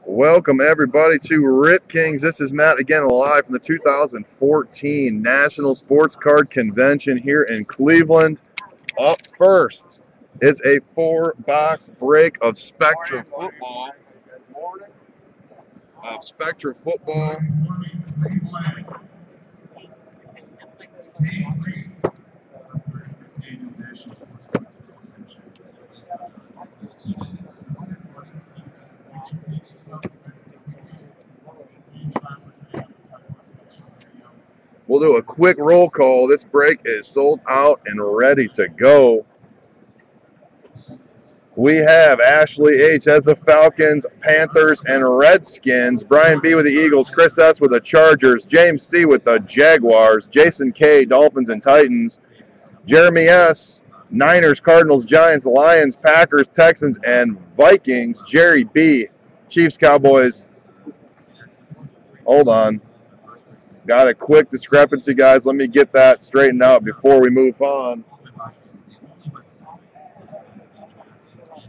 Welcome everybody to Rip Kings. This is Matt again, live from the 2014 National Sports Card Convention here in Cleveland. Up first is a 4-box break of Spectra football. We'll do a quick roll call. This break is sold out and ready to go. We have Ashley H. has the Falcons, Panthers, and Redskins. Brian B. with the Eagles. Chris S. with the Chargers. James C. with the Jaguars. Jason K. Dolphins and Titans. Jeremy S. Niners, Cardinals, Giants, Lions, Packers, Texans, and Vikings. Jerry B. Chiefs, Cowboys. Hold on. Got a quick discrepancy, guys. Let me get that straightened out before we move on.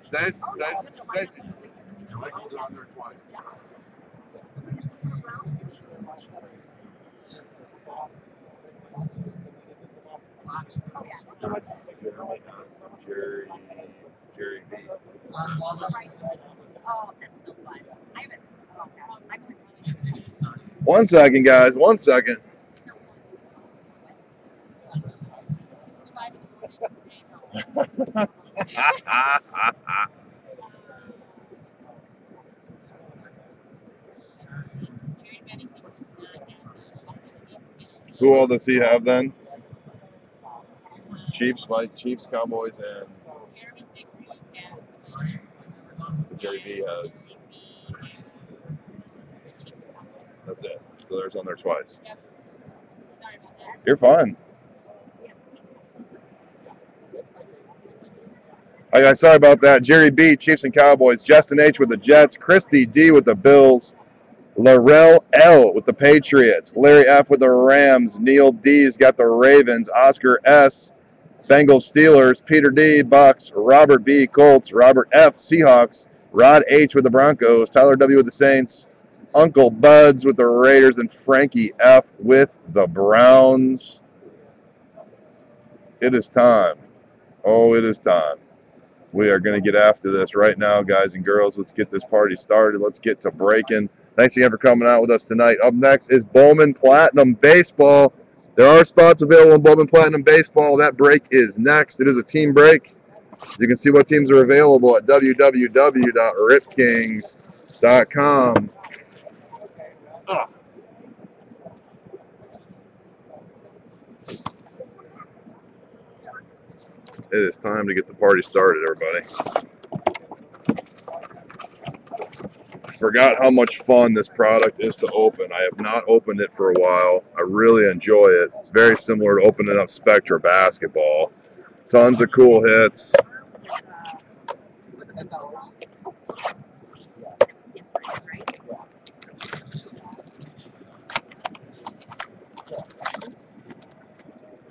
Stacy. Jerry B. One second, guys. 1 second. Who all does he have then? Chiefs, Cowboys, and Jerry B has. That's it. So there's on there twice. You're fine. Hi guys, sorry about that. Jerry B, Chiefs and Cowboys. Justin H with the Jets. Christy D with the Bills. Larrell L with the Patriots. Larry F with the Rams. Neil D's got the Ravens. Oscar S, Bengals, Steelers. Peter D, Bucks. Robert B, Colts. Robert F, Seahawks. Rod H with the Broncos. Tyler W with the Saints. Uncle Buds with the Raiders, and Frankie F with the Browns. It is time. Oh, it is time. We are going to get after this right now, guys and girls. Let's get this party started. Let's get to breaking. Thanks again for coming out with us tonight. Up next is Bowman Platinum Baseball. There are spots available in Bowman Platinum Baseball. That break is next. It is a team break. You can see what teams are available at www.ripkings.com. It is time to get the party started, everybody. Forgot how much fun this product is to open. I have not opened it for a while. I really enjoy it. It's very similar to opening up Spectra basketball. Tons of cool hits.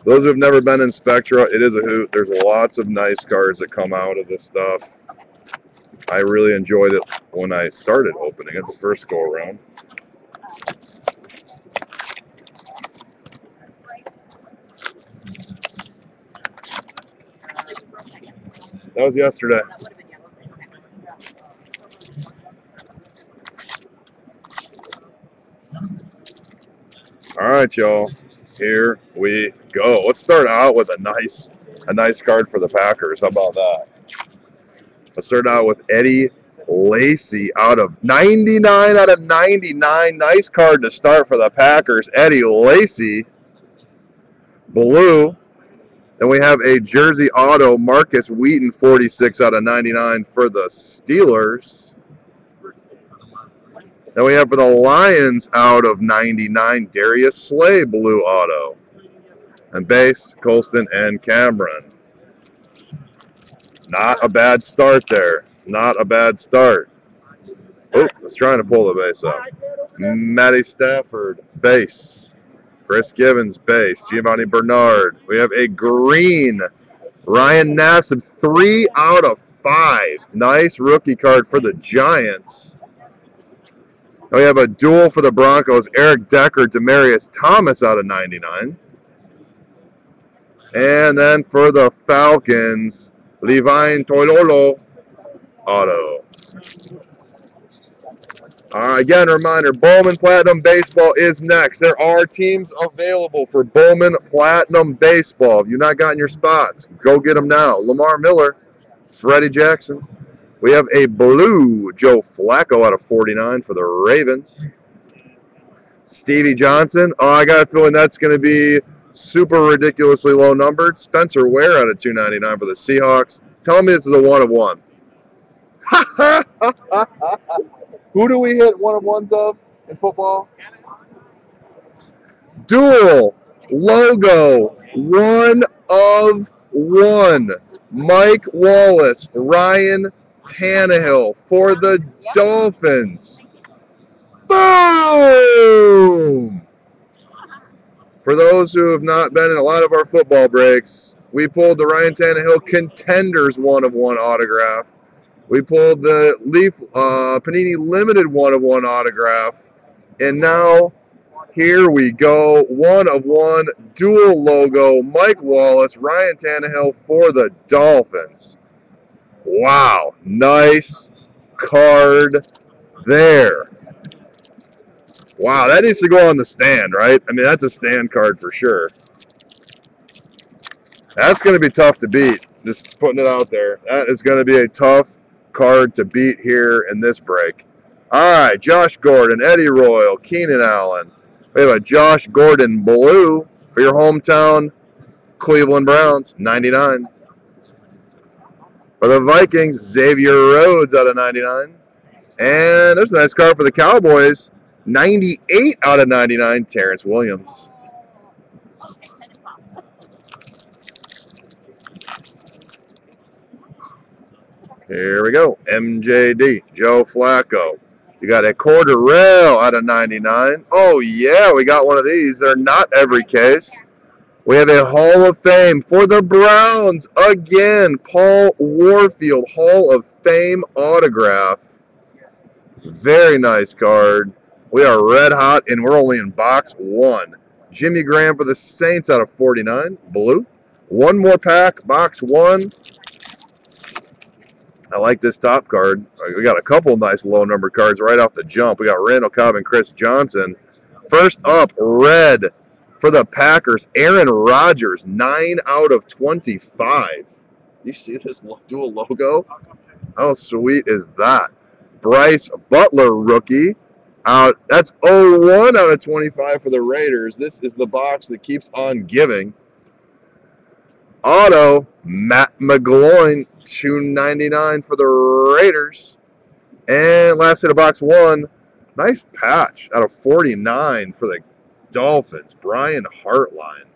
Those who have never been in Spectra, it is a hoot. There's lots of nice cards that come out of this stuff. I really enjoyed it when I started opening it the first go around. That was yesterday. All right, y'all. Here we go. Let's start out with a nice card for the Packers. How about that? Let's start out with Eddie Lacy out of 99 out of 99. Nice card to start for the Packers. Eddie Lacy. Blue. Then we have a jersey auto, Marcus Wheaton, 46 out of 99 for the Steelers. Then we have for the Lions out of 99, Darius Slay, blue auto. And base, Colston and Cameron. Not a bad start there. Not a bad start. Oh, I was trying to pull the base up. Matty Stafford, base. Chris Givens, base. Giovanni Bernard. We have a green Ryan Nassib, 3 out of 5. Nice rookie card for the Giants. We have a duel for the Broncos. Eric Decker, Demarius Thomas out of 99. And then for the Falcons, Levine Toilolo auto. All right, again, a reminder, Bowman Platinum Baseball is next. There are teams available for Bowman Platinum Baseball. If you've not gotten your spots, go get them now. Lamar Miller, Freddie Jackson. We have a blue Joe Flacco out of 49 for the Ravens. Stevie Johnson. Oh, I got a feeling that's going to be super ridiculously low numbered. Spencer Ware out of 299 for the Seahawks. Tell me this is a 1 of 1. Who do we hit 1 of 1s of in football? Dual logo 1 of 1. Mike Wallace, Ryan Tannehill for the Dolphins. Boom! For those who have not been in a lot of our football breaks, we pulled the Ryan Tannehill Contenders 1 of 1 autograph. We pulled the Panini Limited 1 of 1 autograph. And now, here we go. 1 of 1 dual logo. Mike Wallace, Ryan Tannehill for the Dolphins. Wow. Nice card there. Wow, that needs to go on the stand, right? I mean, that's a stand card for sure. That's going to be tough to beat. Just putting it out there. That is going to be a tough card to beat here in this break. All right, Josh Gordon, Eddie Royal, Keenan Allen. We have a Josh Gordon blue for your hometown Cleveland Browns, 99. For the Vikings, Xavier Rhodes out of 99. And there's a nice card for the Cowboys, 98 out of 99, Terrence Williams. Here we go. MJD, Joe Flacco. You got a Cordarrelle out of 99. Oh, yeah, we got one of these. They're not every case. We have a Hall of Fame for the Browns. Again, Paul Warfield, Hall of Fame autograph. Very nice card. We are red hot, and we're only in box 1. Jimmy Graham for the Saints out of 49. Blue. One more pack, box 1. I like this top card. We got a couple nice low-numbered cards right off the jump. We got Randall Cobb and Chris Johnson. First up, red for the Packers. Aaron Rodgers, 9 out of 25. You see this dual logo? How sweet is that? Bryce Butler, rookie. That's 01 out of 25 for the Raiders. This is the box that keeps on giving. Auto, Matt McGloin, $2.99 for the Raiders. And last hit of box 1, nice patch out of 49 for the Dolphins, Brian Hartline.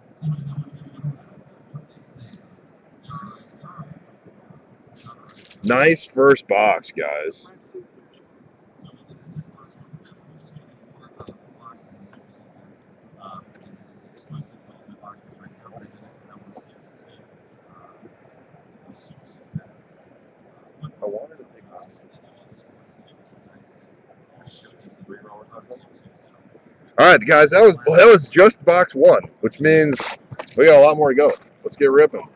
Nice first box, guys. All right, guys, that was just box 1, which means we got a lot more to go. Let's get ripping.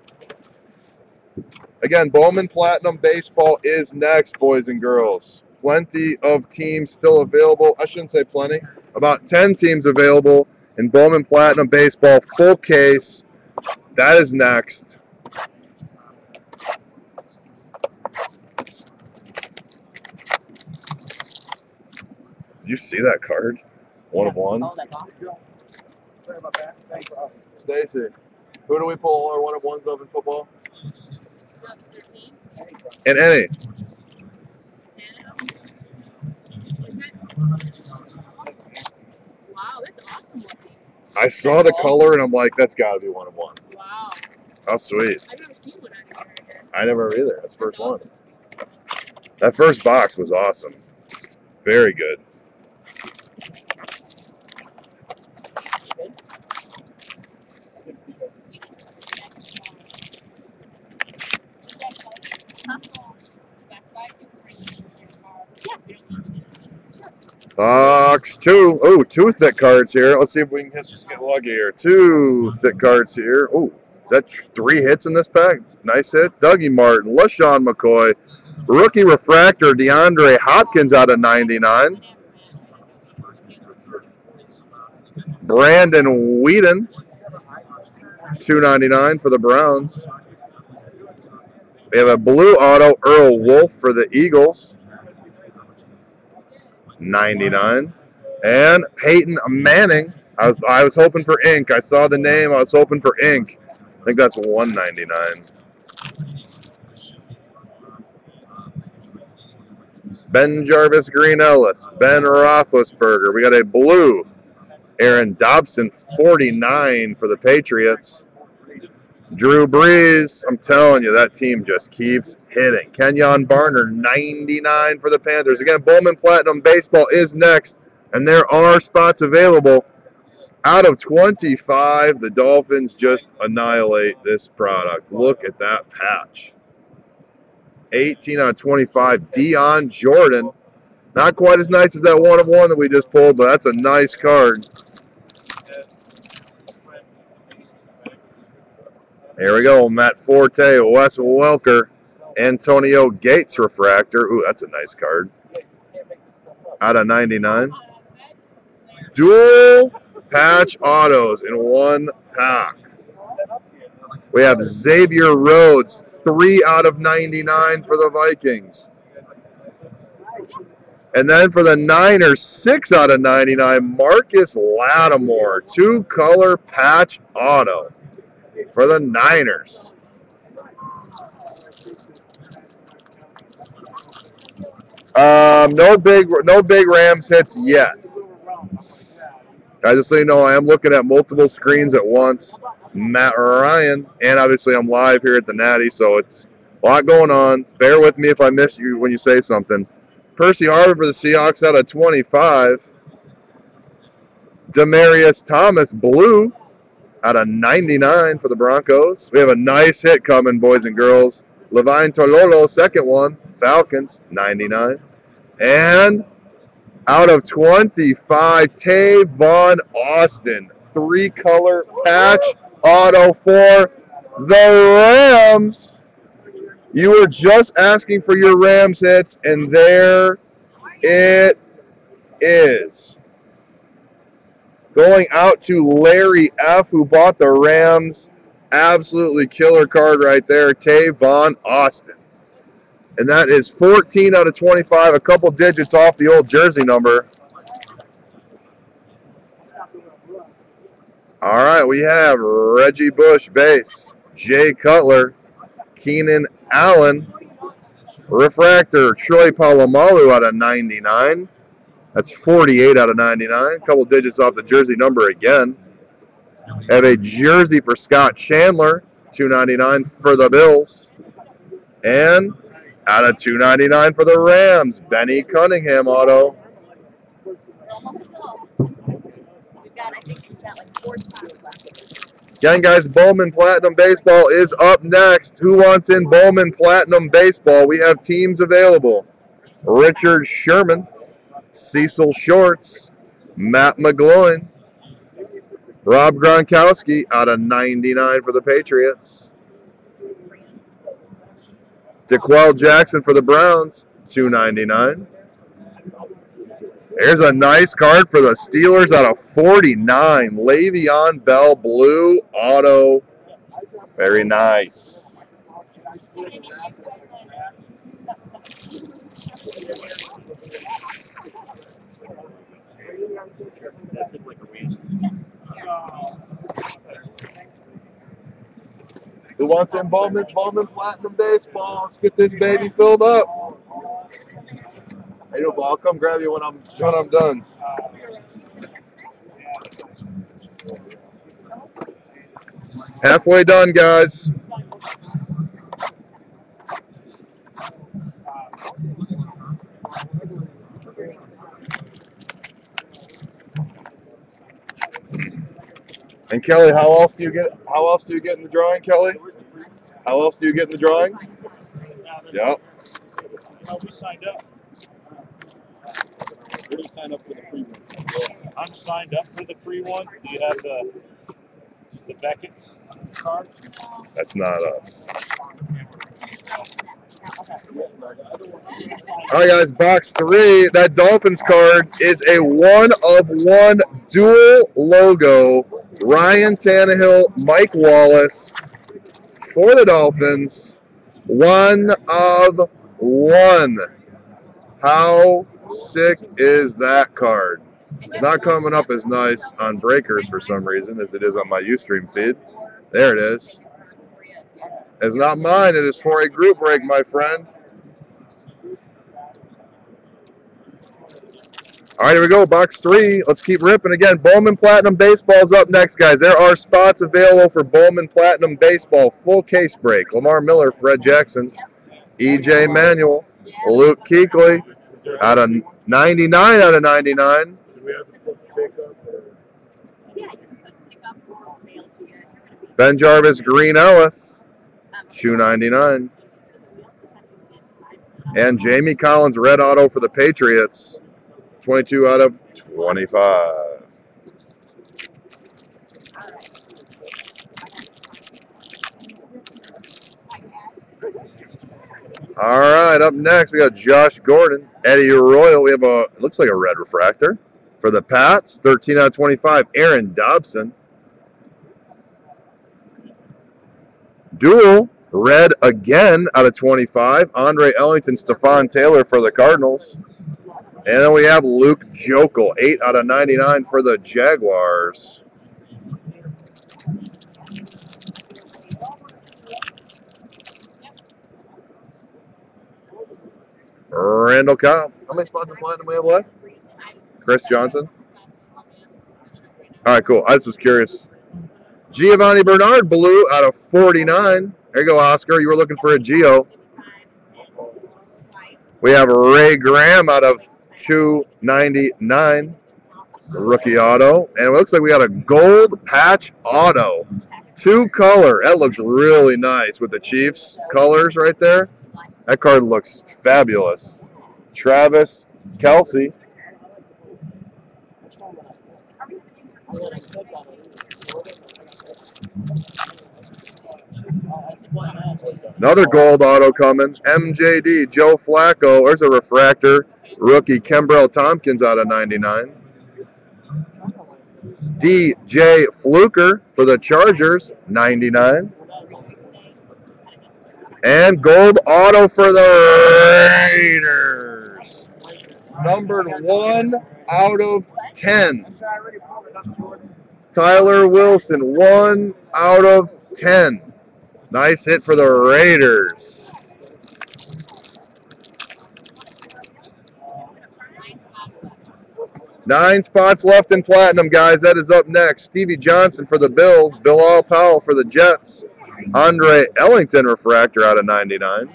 Again, Bowman Platinum Baseball is next, boys and girls. Plenty of teams still available. I shouldn't say plenty. About 10 teams available in Bowman Platinum Baseball full case. That is next. Did you see that card? 1 of 1. Oh, that's awesome. Sorry about that. Thanks, Rob. Stacy, who do we pull our 1 of 1s of in football? 2013. And any. Wow, that's awesome looking. I saw the color and I'm like, that's got to be 1 of 1. Wow. How sweet. I've never seen one anywhere, I guess. I never either. That's the first one. Awesome. That first box was awesome. Very good. Box 2. Oh, 2 thick cards here. Let's see if we can just get lucky here. 2 thick cards here. Oh, is that 3 hits in this pack? Nice hits. Dougie Martin, LaShawn McCoy, rookie refractor DeAndre Hopkins out of 99. Brandon Whedon, 299 for the Browns. We have a blue auto, Earl Wolf for the Eagles, 99. And Peyton Manning. I was hoping for ink. I saw the name. I was hoping for ink. I think that's 199. Ben Jarvis, Green Ellis, Ben Roethlisberger. We got a blue Aaron Dobson, 49 for the Patriots. Drew Brees, I'm telling you, that team just keeps hitting. Kenyon Barner, 99 for the Panthers. Again, Bowman Platinum Baseball is next, and there are spots available. Out of 25, the Dolphins just annihilate this product. Look at that patch. 18 out of 25, Dion Jordan. Not quite as nice as that 1-of-1 that we just pulled, but that's a nice card. Here we go, Matt Forte, Wes Welker, Antonio Gates refractor. Ooh, that's a nice card. Out of 99. Dual patch autos in one pack. We have Xavier Rhodes, 3 out of 99 for the Vikings. And then for the Niners, 6 out of 99, Marcus Lattimore, 2-color patch auto for the Niners. No big Rams hits yet. Guys, just so you know, I am looking at multiple screens at once. Matt Ryan, and obviously I'm live here at the Natty, so it's a lot going on. Bear with me if I miss you when you say something. Percy Harvin for the Seahawks out of 25. Demarius Thomas, blue, out of 99 for the Broncos. We have a nice hit coming, boys and girls. Levine Tololo, second one, Falcons, 99. And out of 25, Tavon Austin, 3-color patch auto for the Rams. You were just asking for your Rams hits, and there it is. Going out to Larry F., who bought the Rams. Absolutely killer card right there, Tavon Austin. And that is 14 out of 25, a couple digits off the old jersey number. All right, we have Reggie Bush base, Jay Cutler, Keenan Allen, refractor, Troy Polamalu out of 99. That's 48 out of 99, a couple digits off the jersey number again. Have a jersey for Scott Chandler, 299 for the Bills. And out of 299 for the Rams, Benny Cunningham auto. Again, guys, Bowman Platinum Baseball is up next. Who wants in Bowman Platinum Baseball? We have teams available. Richard Sherman, Cecil Shorts, Matt McGloin, Rob Gronkowski out of 99 for the Patriots. DeQuell Jackson for the Browns, 299. Here's a nice card for the Steelers out of 49. Le'Veon Bell, blue auto. Very nice. Who wants in Bowman Platinum Baseball? Let's get this baby filled up. Hey, no ball. I'll come grab you when I'm done. Halfway done, guys. And Kelly, how else do you get in the drawing, Kelly? How else do you get in the drawing? Yep. We signed up. Where do you sign up for the free one? I'm signed up for the free one. Do you have just the Beckett's card? That's not us. All right, guys, box 3. That Dolphins card is a 1-of-1 dual logo. Ryan Tannehill, Mike Wallace for the Dolphins. 1-of-1. How sick is that card? It's not coming up as nice on breakers for some reason as it is on my Ustream feed. There it is. It's not mine. It is for a group break, my friend. All right, here we go. Box 3. Let's keep ripping again. Bowman Platinum Baseball's up next, guys. There are spots available for Bowman Platinum Baseball. Full case break. Lamar Miller, Fred Jackson, E.J. Manuel, Luke Kuechly out of 99 out of 99. Ben Jarvis, Green Ellis, 299. And Jamie Collins, red auto for the Patriots, 22 out of 25. All right, up next we got Josh Gordon, Eddie Royal. We have it looks like a red refractor for the Pats, 13 out of 25. Aaron Dobson. Dual, red again out of 25. Andre Ellington, Stephon Taylor for the Cardinals. And then we have Luke Jokel, 8 out of 99 for the Jaguars. Randall Cobb. How many spots of platinum we have left? Chris Johnson. All right, cool. I just was curious. Giovanni Bernard, blue out of 49. There you go, Oscar. You were looking for a Geo. We have Ray Graham out of 299. Rookie auto. And it looks like we got a gold patch auto. 2-color. That looks really nice with the Chiefs colors right there. That card looks fabulous. Travis Kelce. Another gold auto coming. MJD, Joe Flacco. There's a refractor. Rookie Kembrell Tompkins out of 99. DJ Fluker for the Chargers, 99. And gold auto for the Raiders. Numbered 1 out of 10. Tyler Wilson, 1 out of 10. Nice hit for the Raiders. Nine spots left in platinum, guys. That is up next. Stevie Johnson for the Bills. Bilal Powell for the Jets. Andre Ellington refractor out of 99.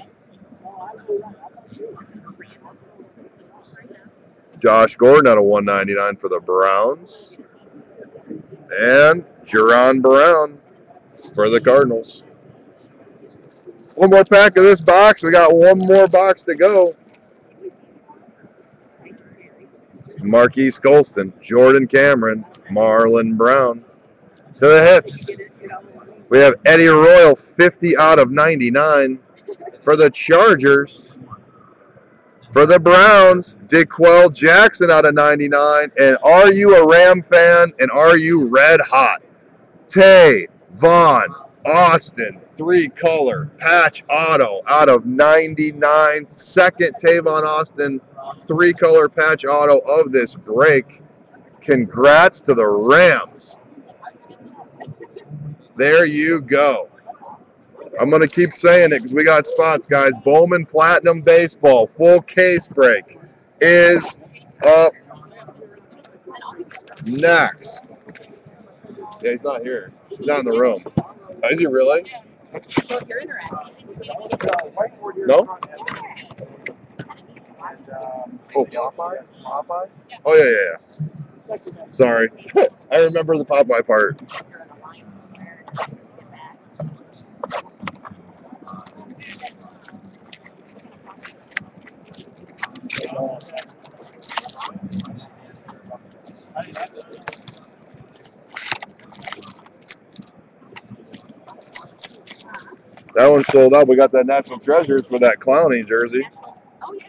Josh Gordon out of 199 for the Browns. And Jerron Brown for the Cardinals. One more pack of this box. We got one more box to go. Marquise Colston, Jordan Cameron, Marlon Brown. To the hits. We have Eddie Royal, 50 out of 99 for the Chargers. For the Browns, DeQuell Jackson out of 99. And are you a Ram fan? And are you red hot? Tay Vaughn Austin, 3-color patch auto out of 99. Second Tavon Austin 3-color patch auto of this break. Congrats to the Rams. There you go. I'm going to keep saying it because we got spots, guys. Bowman Platinum Baseball full case break is up next. Yeah, he's not here. He's not in the room. Oh, is he really? So if you're interested. No? Oh, Popeye? Popeye? Oh, yeah. Sorry. I remember the Popeye part. That one sold out. We got that National Treasures for that Clowney jersey. Oh, yeah.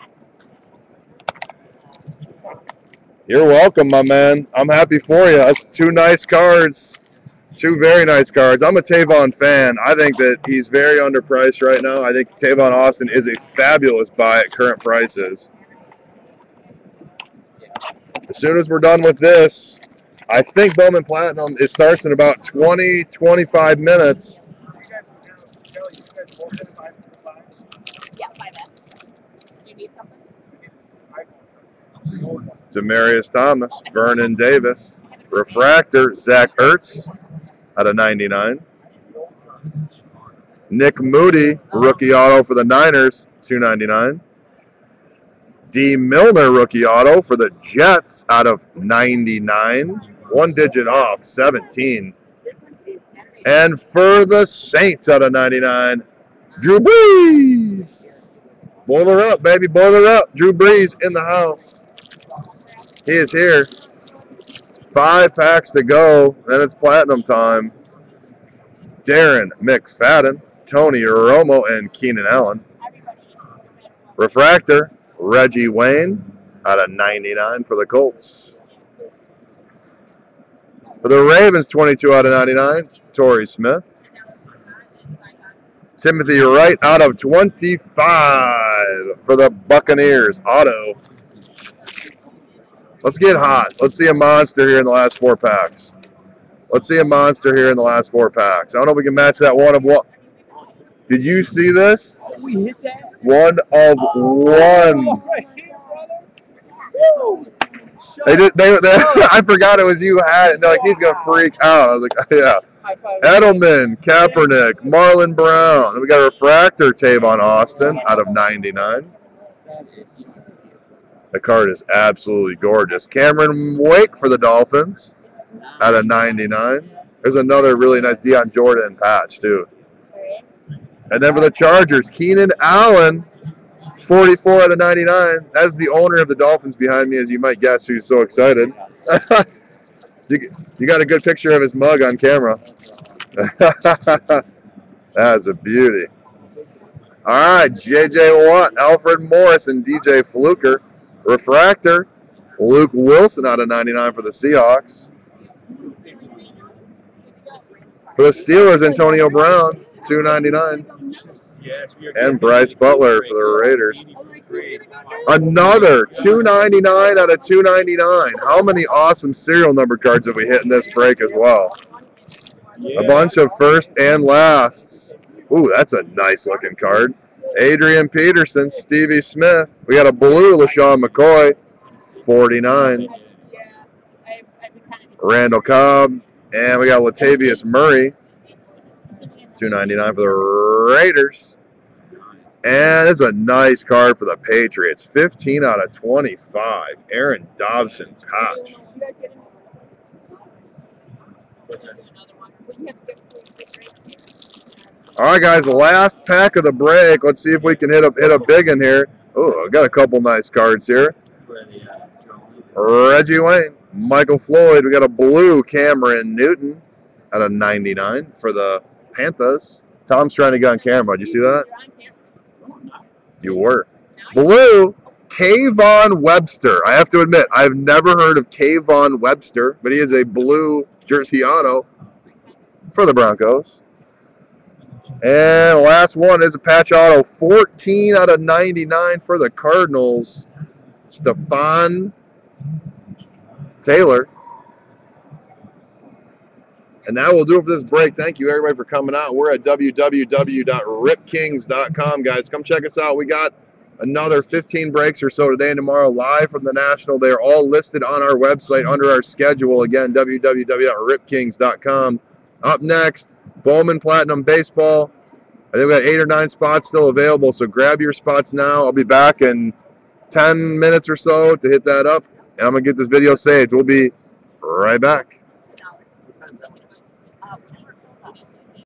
You're welcome, my man. I'm happy for you. That's 2 nice cards. 2 very nice cards. I'm a Tavon fan. I think that he's very underpriced right now. I think Tavon Austin is a fabulous buy at current prices. As soon as we're done with this, I think Bowman Platinum, it starts in about 20, 25 minutes. Yeah, 5X. You need something? Demarius Thomas, Vernon Davis, Refractor, Zach Ertz out of 99. Nick Moody, rookie auto for the Niners, $2.99. D. Milner, rookie auto for the Jets out of 99. 1 digit off, 17. And for the Saints out of 99, Drew Brees. Boiler up, baby, boiler up. Drew Brees in the house. He is here. 5 packs to go, then it's platinum time. Darren McFadden, Tony Romo, and Keenan Allen. Refractor, Reggie Wayne out of 99 for the Colts. For the Ravens, 22 out of 99, Torrey Smith. Timothy Wright out of 25 for the Buccaneers, auto. Let's get hot. Let's see a monster here in the last 4 packs. Let's see a monster here in the last 4 packs. I don't know if we can match that one of one. Did you see this? We hit that. 1 of 1. I forgot it was you had it. They're like, he's gonna freak out. I was like, yeah. Edelman, Kaepernick, Marlon Brown. Then we got a refractor Tavon Austin out of 99. The card is absolutely gorgeous. Cameron Wake for the Dolphins out of 99. There's another really nice Deion Jordan patch too. And then for the Chargers, Keenan Allen, 44 out of 99. That's the owner of the Dolphins behind me, as you might guess, who's so excited. You got a good picture of his mug on camera. That's a beauty. All right, J.J. Watt, Alfred Morris, and DJ Fluker. Refractor, Luke Wilson out of 99 for the Seahawks. For the Steelers, Antonio Brown, $2.99. And Bryce Butler for the Raiders. Another $2.99 out of $2.99. How many awesome serial number cards have we hit in this break as well? A bunch of first and lasts. Ooh, that's a nice looking card. Adrian Peterson, Stevie Smith. We got a blue LaShawn McCoy, 49. Randall Cobb. And we got Latavius Murray, $2.99 for the Raiders. And this is a nice card for the Patriots. 15 out of 25. Aaron Dobson patch. All right, guys, last pack of the break. Let's see if we can hit a big one here. Oh, I got a couple nice cards here. Reggie Wayne, Michael Floyd. We got a blue Cameron Newton out of 99 for the Panthers. Tom's trying to get on camera. Did you see that? You were. Blue, Kayvon Webster. I have to admit, I've never heard of Kayvon Webster, but he is a blue jersey auto for the Broncos. And the last one is a patch auto, 14 out of 99 for the Cardinals. Stephon Taylor. And that will do it for this break. Thank you, everybody, for coming out. We're at www.ripkings.com, guys. Come check us out. We got another 15 breaks or so today and tomorrow live from the National. They are all listed on our website under our schedule. Again, www.ripkings.com. Up next, Bowman Platinum Baseball. I think we got 8 or 9 spots still available, so grab your spots now. I'll be back in 10 minutes or so to hit that up, and I'm going to get this video saved. We'll be right back.